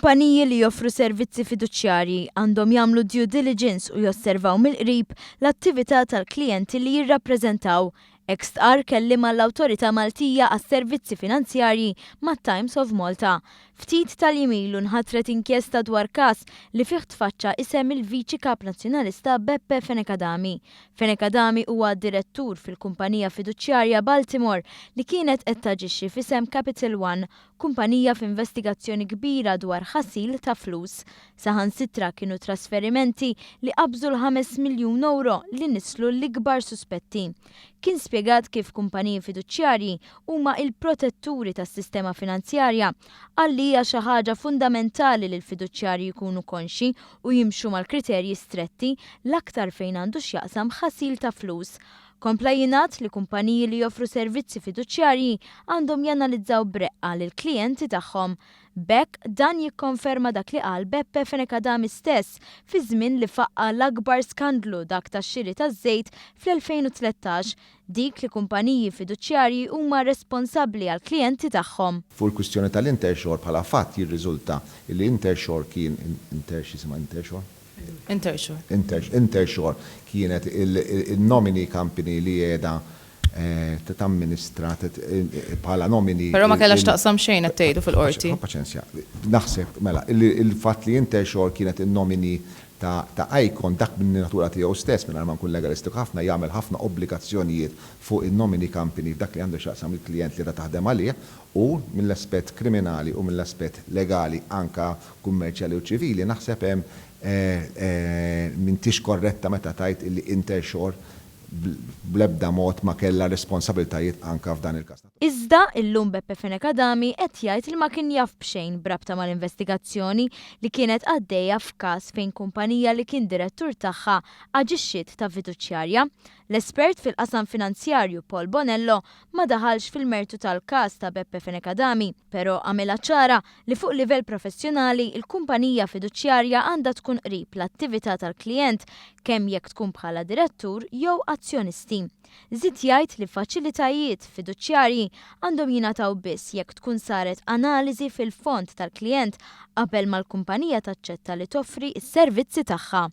Kumpaniji li joffru servizzi fiduċjarji għandhom jagħmlu due diligence u josservaw mill-qrib l-attività tal-klijenti li jirrappreżentaw. Ekstqar kellima l-Awtorità Maltija għas-Servizzi Finanzjarji mat-Times of Malta. Ftit tal-jimilu nħatret inkjesta dwar każ li fih tfaċċa isem il-Viċi Kap Nazzjonalista Beppe Fenekadami. Fenekadami huwa direttur fil-kumpanija fiduċjarja Baltimore li kienet qed taġixxi f'isem Capital One, kumpanija f'investigazzjoni kbira dwar ħasil ta' flus. Saħansitra kienu trasferimenti li qabżu l-5 miljun euro li nislu l-ikbar suspetti. Kien spjegat kif kumpaniji fiduċjarji huma il-protetturi tas-sistema finanzjarja għalli hija xi ħaġa fundamentali li l-fiduċjarji jkunu konxi u jimxu mal-kriterji stretti l-aktar fejn għandu x'jaqsam ħasil ta' flus. Kompla jingħad li kumpaniji li joffru servizzi fiduċjarji għandhom janalizzaw breqqa lil klijenti tagħhom. Bekk dan jikkonferma dak li qal Beppe Fenekadami stess fi żmien li faqqa l-akbar skandlu dak tax-xiri taż-żejt fl-2013, dik li kumpaniji fiduċjarji huma responsabbli għal klijenti tagħhom. Fuq il-kwistjoni tal-Intershore bħala fatt jirriżulta li Intershore kien Intershore kienet il-nomini company li qiegħda tamministra bħala nomini. Però ma kellax taqsam xejn qed tgħidu fil-qorti. Paċenzja. Naħseb mela il-fatt li Intershore kienet il-nomini ta' Icon dak min natura tiegħu stess minn ma nkun legalistik ħafna jagħmel ħafna obbligazzjonijiet fuq in-nomini company f'dak li għandu x'aqsam il-klijent li taħdem għalih u mill-aspett kriminali u mill-aspett legali anka kummerċjali u ċivili naħseb hemm m'intix korretta meta tajt illi Intershore bl-ebda mod ma kellha responsabiltajiet anka f'dan il-każ. Iżda illum Beppe Fenekadami qed jgħid li ma kien jaf b'xejn brabta mal-investigazzjoni li kienet għaddejja f'każ fejn kumpanija li kien direttur tagħha aġixxiet ta' fiduċjarja. L-espert fil-qasam finanzjarju Paul Bonello ma daħalx fil-mertu tal-każ ta' Beppe Fenekadami, però għamilha ċara li fuq livell professjonali il-kumpanija fiduċjarja għandha tkun qrib l-attività tal-klijent kemm jekk tkun bħala direttur jew azzjonisti. Żied jgħid li faċilitajiet fiduċjarji għandhom jingħataw biss jekk tkun saret analiżi fil-fond tal-klijent qabel mal-kumpanija taċċetta li toffri s-servizzi tagħha.